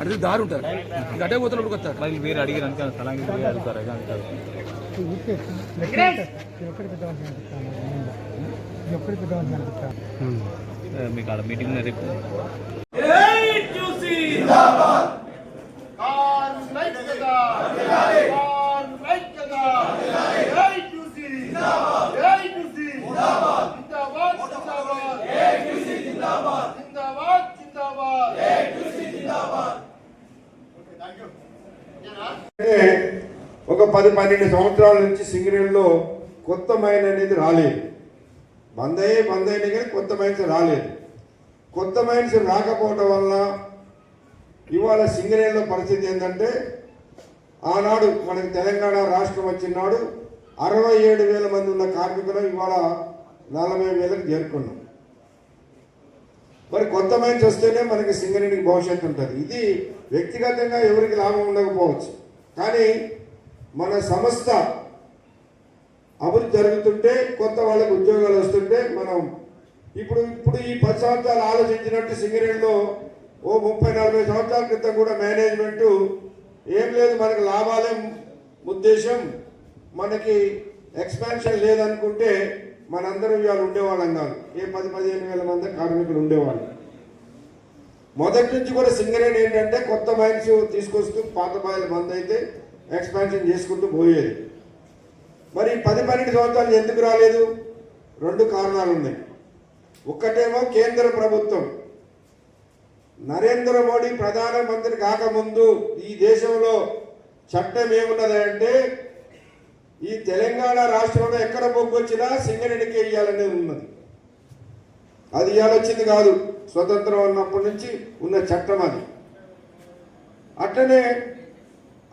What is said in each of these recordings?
అడిగి దారి ఉంటారు గడ్డ పోతున్నప్పుడు వస్తారు మళ్ళీ వేరే అడిగిన స్థలానికి అడుగుతారు మీకు ఆడ మీటింగ్ రేపు ఒక 10-12 సంవత్సరాల నుంచి సింగరేణిలో కొత్త మైన్ అనేది రాలేదు. బంద్ అయినా కానీ కొత్త మైన్స్ రాలేదు. కొత్త మైన్స్ రాకపోవడం వల్ల ఇవాళ సింగరేణిలో పరిస్థితి ఏంటంటే, ఆనాడు మనకి తెలంగాణ రాష్ట్రం వచ్చినాడు 67,000 మంది ఉన్న కార్మికులు ఇవాళ 40,000కు చేరుకున్నాం. మరి కొత్త మైన్స్ వస్తేనే మనకి సింగరేణికి భవిష్యత్తు ఉంటుంది. ఇది వ్యక్తిగతంగా ఎవరికి లాభం ఉండకపోవచ్చు, కానీ మన సంస్థ అభివృద్ధి జరుగుతుంటే కొత్త వాళ్ళకి ఉద్యోగాలు వస్తుంటే మనం ఇప్పుడు ఈ 10 సంవత్సరాలు ఆలోచించినట్టు సింగరేణిలో 30-40 సంవత్సరాల క్రితం కూడా మేనేజ్మెంటు ఏం లేదు, మనకు లాభాలే ఉద్దేశం, మనకి ఎక్స్పాన్షన్ లేదనుకుంటే మనందరం ఇవాళ ఉండేవాళ్ళం కాదు. 10-15 వేల మంది కార్మికులు ఉండేవాళ్ళు. మొదటి నుంచి కూడా సింగరేణి ఏంటంటే కొత్త మైన్స్ తీసుకొస్తూ పాత బాయిల మంది అయితే ఎక్స్పాన్షన్ చేసుకుంటూ పోయేది. మరి 10-12 సంవత్సరాలు ఎందుకు రాలేదు? 2 కారణాలు ఉన్నాయి. ఒక్కటేమో కేంద్ర ప్రభుత్వం నరేంద్ర మోడీ ప్రధానమంత్రి కాకముందు ఈ దేశంలో చట్టం ఏమున్నదంటే, ఈ తెలంగాణ రాష్ట్రంలో ఎక్కడ బొగ్గు వచ్చినా సింగరేణికి ఇవ్వాలనేది ఉన్నది. అది ఇవాళ వచ్చింది కాదు, స్వతంత్రం ఉన్నప్పటి నుంచి ఉన్న చట్టం అది. అట్లనే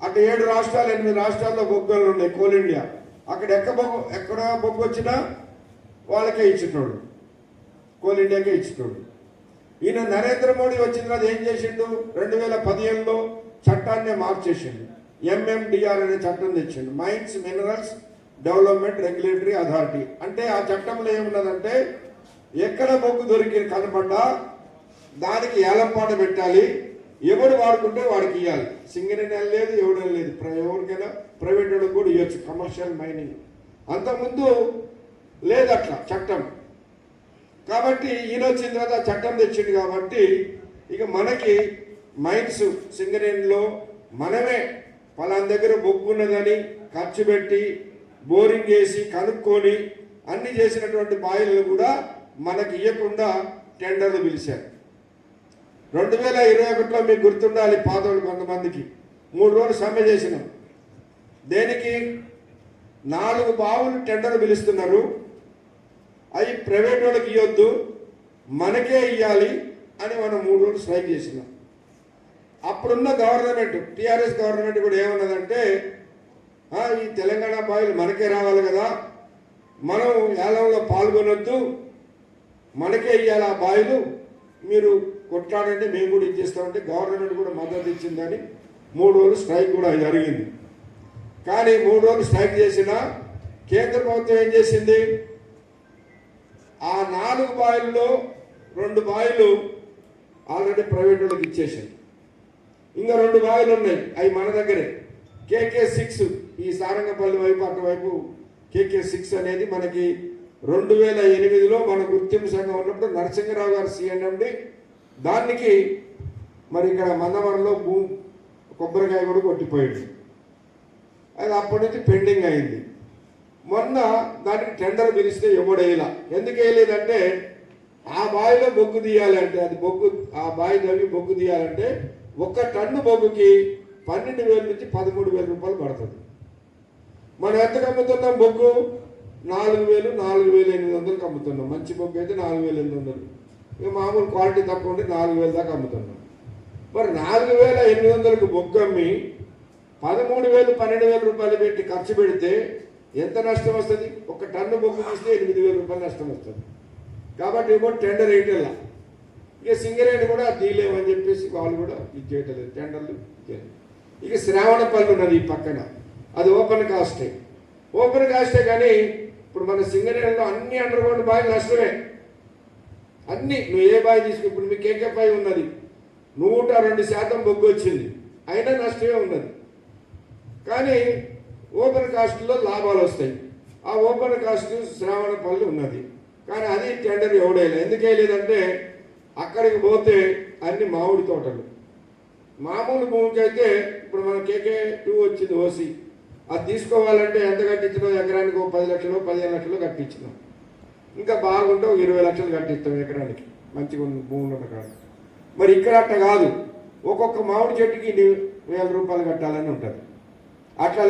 అటు 7 రాష్ట్రాలు 8 రాష్ట్రాల్లో బొగ్గులు ఉన్నాయి, కోల్ ఇండియా. అక్కడ ఎక్కడ బొగ్గు వచ్చినా వాళ్ళకే ఇచ్చేటోడు, కోల్ ఇండియాకే ఇచ్చేటోడు. ఈయన నరేంద్ర మోడీ వచ్చిన తర్వాత ఏం చేసిండు? 2015లో చట్టాన్ని మార్చేసిండు. MMDR అనే చట్టం తెచ్చిండు, mines minerals development regulatory authority. అంటే ఆ చట్టంలో ఏమున్నదంటే, ఎక్కడ బొగ్గు దొరికి కనపడ్డా దానికి ఏలంపాట పెట్టాలి, ఎవడు వాడుకుంటే వాడికి ఇవ్వాలి. సింగరేణి లేదు, ఎవడని లేదు, ఎవరికైనా ప్రైవేట్ వాళ్ళకి కూడా ఇవ్వచ్చు కమర్షియల్ మైనింగ్. అంతకుముందు లేదు అట్లా చట్టం. కాబట్టి ఈయన వచ్చిన తర్వాత చట్టం తెచ్చిండు. కాబట్టి ఇక మనకి మైన్స్ సింగరేణిలో మనమే పలానా దగ్గర బొగ్గు ఉన్నదని ఖర్చు పెట్టి బోరింగ్ చేసి కనుక్కొని అన్ని చేసినటువంటి బాయిలు కూడా మనకి ఇవ్వకుండా టెండర్లు పిలిచారు. 2021లో మీకు గుర్తుండాలి, పాతోళ్ళు కొంతమందికి 3 రోజులు సమ్మె చేసినాం. దేనికి? 4 బావులు టెండర్ పిలుస్తున్నారు, అవి ప్రైవేట్ వాళ్ళకి ఇవ్వద్దు, మనకే ఇవ్వాలి అని మనం 3 రోజులు స్ట్రైక్ చేసినాం. అప్పుడున్న గవర్నమెంట్, టీఆర్ఎస్ గవర్నమెంట్ కూడా ఏమన్నదంటే, ఈ తెలంగాణ బాయిలు మనకే రావాలి కదా, మనం ఏలంలో పాల్గొనొద్దు, మనకే ఇవ్వాలి ఆ బాయిలు, మీరు కొట్లాడంటే మేము కూడా ఇచ్చేస్తామంటే గవర్నమెంట్ కూడా మద్దతు ఇచ్చిందని 3 రోజులు స్ట్రైక్ కూడా జరిగింది. కానీ 3 రోజులు స్ట్రైక్ చేసిన కేంద్ర ప్రభుత్వం ఏం చేసింది? ఆ 4 బాయిల్లో 2 బాయిలు ఆల్రెడీ ప్రైవేట్ వాళ్ళకి ఇచ్చేసింది. ఇంకా 2 బాయిలు ఉన్నాయి, అవి మన దగ్గరే. KK6 ఈ సారంగపల్లి వైపు అటువైపు KK6 అనేది మనకి 2008లో మన గుర్తింపు సంఘం ఉన్నప్పుడు నరసింహరావు గారు CNMD దానికి మరి ఇక్కడ మందవరంలో కొబ్బరికాయ కూడా కొట్టిపోయింది. అది అప్పటి నుంచి పెండింగ్ అయింది. మొన్న దానికి టెండర్ పిలిస్తే ఎవడేలా. ఎందుకు వేయలేదంటే, ఆ బావిలో బొగ్గు తీయాలంటే, అది బొగ్గు ఆ బావి తవ్వి బొగ్గు తీయాలంటే 1 టన్ను బొగ్గుకి 12,000 నుంచి 13,000 రూపాయలు పడుతుంది. మనం ఎంతకు అమ్ముతున్నాం బొగ్గు? 4,000, 4,800కి అమ్ముతున్నాం. మంచి బొగ్గు అయితే 4,800, ఇక మామూలు క్వాలిటీ తక్కువ ఉంటే 4,000 దాకా అమ్ముతున్నాం. మరి 4,800కు బొగ్గు అమ్మి 13,000, 12,000 రూపాయలు పెట్టి ఖర్చు పెడితే ఎంత నష్టం వస్తుంది? 1 టన్ను బొగ్గు తీస్తే 8,000 రూపాయలు నష్టం వస్తుంది. కాబట్టి ఇప్పుడు టెండర్ వేయటల్లా. ఇక సింగరేణి కూడా తీయలేమని చెప్పేసి వాళ్ళు కూడా ఇది చేయటలేదు, టెండర్లు. ఇక శ్రావణపల్లి ఉన్నది ఈ పక్కన, అది ఓపెన్ కాస్టే. ఓపెన్ కాస్టే కానీ ఇప్పుడు మన సింగరేణిలో అన్ని అండర్ గ్రౌండ్ బావి నష్టమే. అన్ని నువ్వు ఏ బావి తీసుకు, ఇప్పుడు మీ కేకేపై ఉన్నది 102% బొగ్గు వచ్చింది, అయినా నష్టమే ఉన్నది. కానీ ఓపెన్ కాస్ట్లో లాభాలు వస్తాయి. ఆ ఓపెన్ కాస్ట్ శ్రావణపల్లి ఉన్నది, కానీ అది టెండర్ ఎవడేయలేదు. ఎందుకు వేయలేదంటే అక్కడికి పోతే అన్ని మామిడి తోటలు. మామూలు భూమికి అయితే ఇప్పుడు మన KK2 వచ్చింది ఓసి, అది తీసుకోవాలంటే ఎంత కట్టించినాం, ఎకరానికి 10 లక్షలు 15 లక్షలు కట్టించినాం. ఇంకా బాగుంటే 20 లక్షలు కట్టిస్తాం ఎకరానికి, మంచిగా భూములు ఉన్న కాడ. మరి ఇక్కడ అట్ట కాదు, ఒక్కొక్క మామిడి చెట్టుకి 1000 రూపాయలు కట్టాలని ఉంటుంది. అట్లా